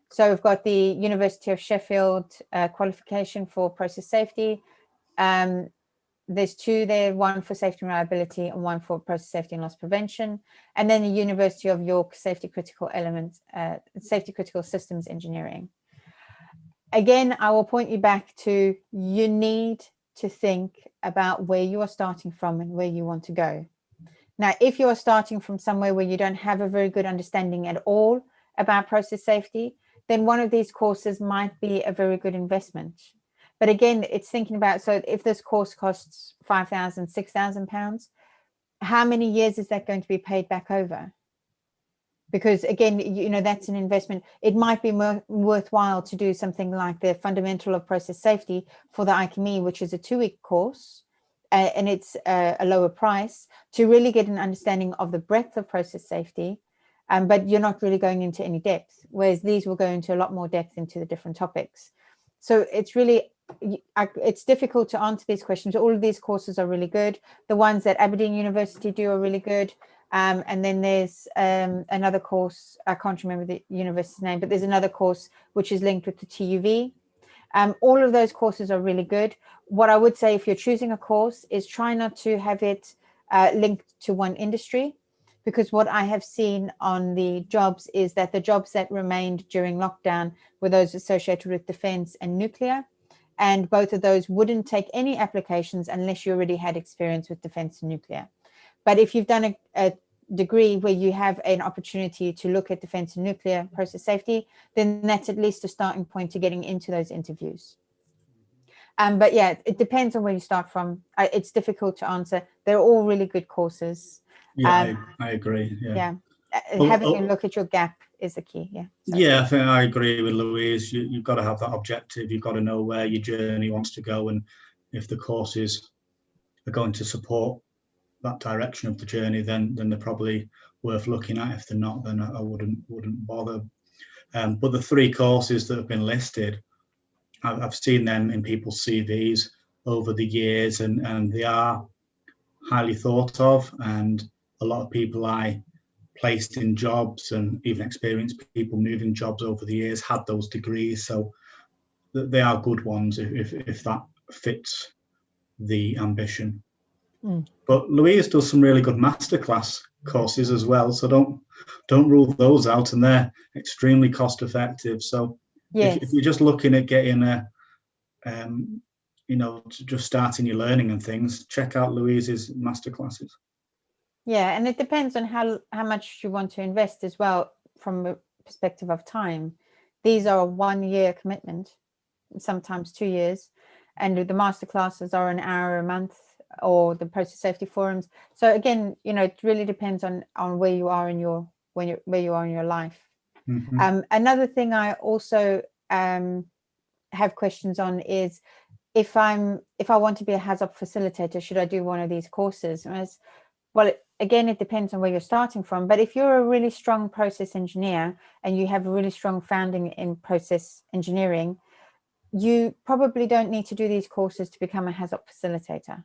So we've got the University of Sheffield qualification for process safety. There's two there, one for safety and reliability and one for process safety and loss prevention. And then the University of York safety critical systems engineering. Again, I will point you back to, you need to think about where you are starting from and where you want to go. Now, if you are starting from somewhere where you don't have a very good understanding at all about process safety, then one of these courses might be a very good investment. But again, it's thinking about, so if this course costs £5,000, £6,000, how many years is that going to be paid back over? Because again, that's an investment. It might be more worthwhile to do something like the Fundamental of Process Safety for the ICME, which is a 2-week course, and it's a lower price, to really get an understanding of the breadth of process safety, but you're not really going into any depth, whereas these will go into a lot more depth into the different topics. So it's really, it's difficult to answer these questions. All of these courses are really good. The ones that Aberdeen University do are really good. And then there's another course, I can't remember the university's name, but there's another course which is linked with the TUV. All of those courses are really good. What I would say, if you're choosing a course, is try not to have it linked to one industry, because what I have seen on the jobs is that the jobs that remained during lockdown were those associated with defense and nuclear. And both of those wouldn't take any applications unless you already had experience with defense and nuclear. But if you've done a degree where you have an opportunity to look at defense and nuclear process safety, then that's at least a starting point to getting into those interviews. But yeah, it depends on where you start from. It's difficult to answer. They're all really good courses. Yeah, I agree. Yeah. Having a look at your gap is the key. Yeah. Sorry. Yeah, I think I agree with Louise. You've got to have that objective. You've got to know where your journey wants to go, and if the courses are going to support that direction of the journey, then they're probably worth looking at. If they're not, then I wouldn't bother. But the 3 courses that have been listed, I've seen them in people's CVs over the years, and they are highly thought of, and a lot of people I placed in jobs and even experienced people moving jobs over the years had those degrees, so they are good ones if that fits the ambition. But Louise does some really good masterclass courses as well, so don't rule those out, and they're extremely cost effective. So Yes. if you're just looking at getting just starting your learning and things, check out Louise's masterclasses. Yeah, and it depends on how much you want to invest as well from a perspective of time. These are a 1-year commitment, sometimes 2 years, and the masterclasses are an hour a month, or the process safety forums. So again, it really depends on where you are in your life. Mm-hmm. Another thing I also have questions on is, if I want to be a Hazop facilitator, should I do one of these courses? Well, again, it depends on where you're starting from. But if you're a really strong process engineer and you have a really strong founding in process engineering, you probably don't need to do these courses to become a Hazop facilitator.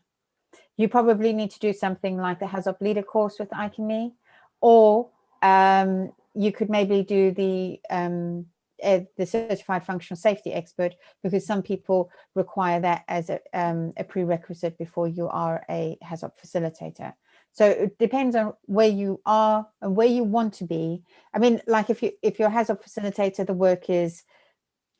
You probably need to do something like the Hazop leader course with ICME, or you could maybe do the certified functional safety expert, because some people require that as a prerequisite before you are a Hazop facilitator. So it depends on where you are and where you want to be. I mean, like if you're a Hazop facilitator, the work is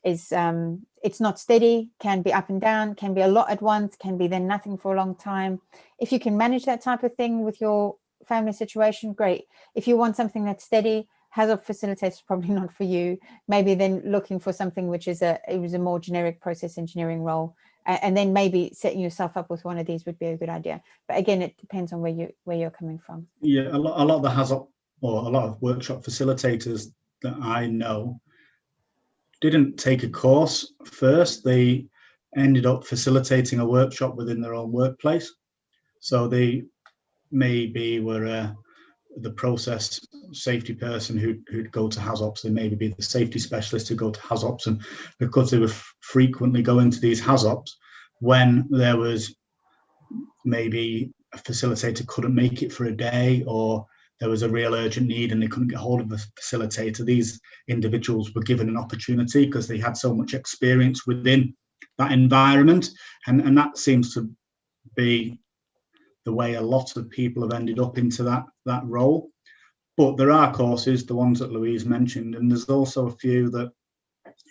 it's not steady, can be up and down, can be a lot at once, can be then nothing for a long time. If you can manage that type of thing with your family situation, great. If you want something that's steady, Hazop facilitator is probably not for you. Maybe then looking for something which is a more generic process engineering role, and then maybe setting yourself up with one of these would be a good idea. But again, it depends on where you're coming from. Yeah, a lot of the Hazop, or a lot of workshop facilitators that I know, didn't take a course first. They ended up facilitating a workshop within their own workplace. So they maybe were the process safety person who'd go to Hazops. They maybe be the safety specialist who go to Hazops, and because they were frequently going to these Hazops, when there was maybe a facilitator couldn't make it for a day, or there was a real urgent need and they couldn't get hold of a facilitator, these individuals were given an opportunity because they had so much experience within that environment, and that seems to be the way a lot of people have ended up into that role. But there are courses, the ones that Louise mentioned, and there's also a few that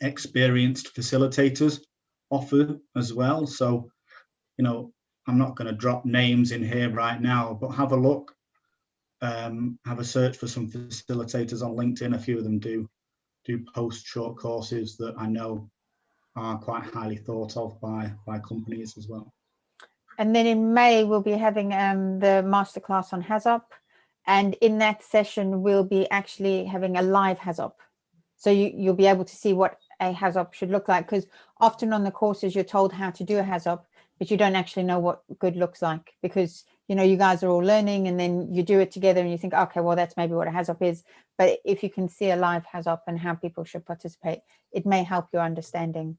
experienced facilitators offer as well. So, I'm not going to drop names in here right now, but have a look, have a search for some facilitators on LinkedIn. A few of them do post short courses that I know are quite highly thought of by companies as well. And then in May, we'll be having the masterclass on Hazop. And in that session, we'll be actually having a live Hazop. So you'll be able to see what a Hazop should look like, because often on the courses, you're told how to do a Hazop, but you don't actually know what good looks like, because, you guys are all learning, and then you do it together and you think, okay, well, that's maybe what a Hazop is. But if you can see a live Hazop and how people should participate, it may help your understanding.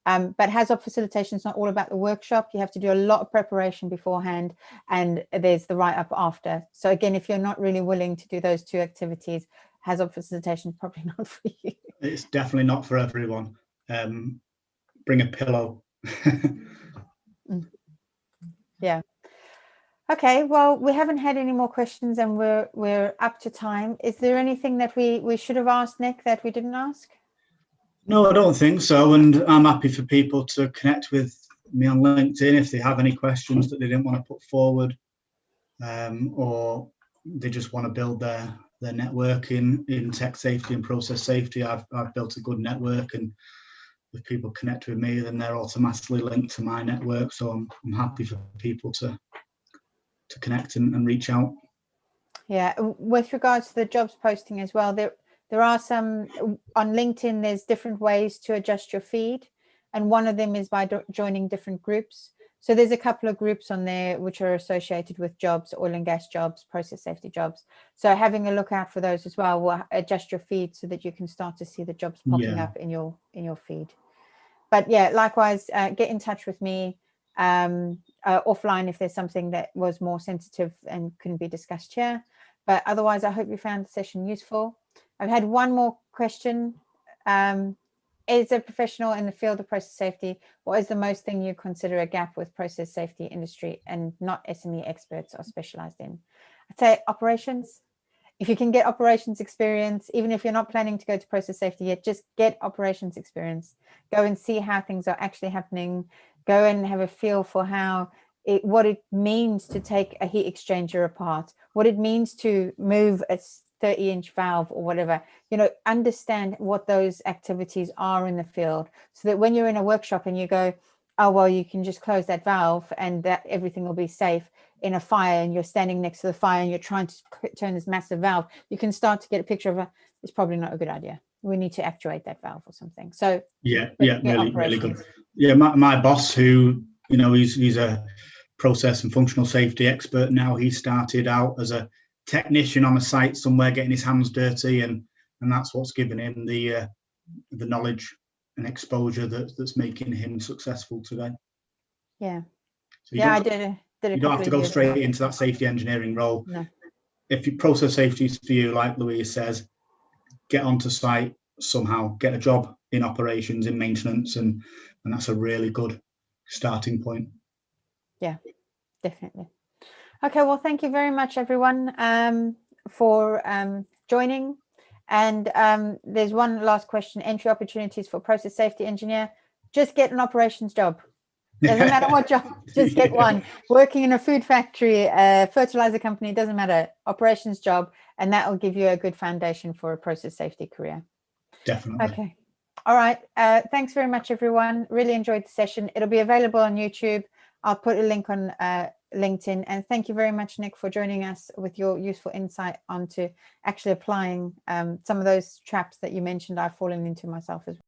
But Hazop facilitation is not all about the workshop. You have to do a lot of preparation beforehand, and there's the write-up after. So again, if you're not really willing to do those 2 activities, Hazop facilitation is probably not for you. It's definitely not for everyone. Bring a pillow. Yeah. Okay, well, we haven't had any more questions, and we're up to time. Is there anything that we should have asked, Nick, that we didn't ask? No, I don't think so. And I'm happy for people to connect with me on LinkedIn if they have any questions that they didn't want to put forward, or they just want to build their network in tech safety and process safety. I've built a good network, and if people connect with me, then they're automatically linked to my network. So I'm happy for people to connect and reach out. Yeah, with regards to the jobs posting as well, there are some on LinkedIn. There's different ways to adjust your feed, and one of them is by joining different groups. So there's a couple of groups on there which are associated with jobs, oil and gas jobs, process safety jobs. So having a look out for those as well will adjust your feed so that you can start to see the jobs popping up in your feed. But yeah, likewise, get in touch with me offline if there's something that was more sensitive and couldn't be discussed here. But otherwise, I hope you found the session useful. I've had one more question. As a professional in the field of process safety, what is the most thing you consider a gap with process safety industry and not SME experts are specialized in? I'd say operations. If you can get operations experience, even if you're not planning to go to process safety yet, just get operations experience. Go and see how things are actually happening. Go and have a feel for how what it means to take a heat exchanger apart, what it means to move a 30-inch valve or whatever. You know, understand what those activities are in the field, so that when you're in a workshop and you go, oh, well, you can just close that valve and that everything will be safe. In a fire and you're standing next to the fire and you're trying to turn this massive valve, you can start to get a picture of it's probably not a good idea. We need to actuate that valve or something. So yeah, really good. Yeah, my boss, who, you know, he's a process and functional safety expert now. He started out as a technician on a site somewhere getting his hands dirty, and that's what's given him the knowledge and exposure that's making him successful today. Yeah. So yeah, I did you don't have to go straight into that safety engineering role. No. If you process safety is for you, like Louise says, get onto site somehow, get a job in operations, in maintenance, and that's a really good starting point. Yeah, definitely. Okay, well, thank you very much, everyone, for joining. And there's one last question: entry opportunities for process safety engineer. Just get an operations job. Doesn't matter what job, just get one. Working in a food factory, a fertilizer company, doesn't matter. Operations job, and that will give you a good foundation for a process safety career. Definitely. Okay. All right. Thanks very much, everyone. Really enjoyed the session. It'll be available on YouTube. I'll put a link on LinkedIn. And thank you very much, Nick, for joining us with your useful insight onto actually applying some of those traps that you mentioned I've fallen into myself as well.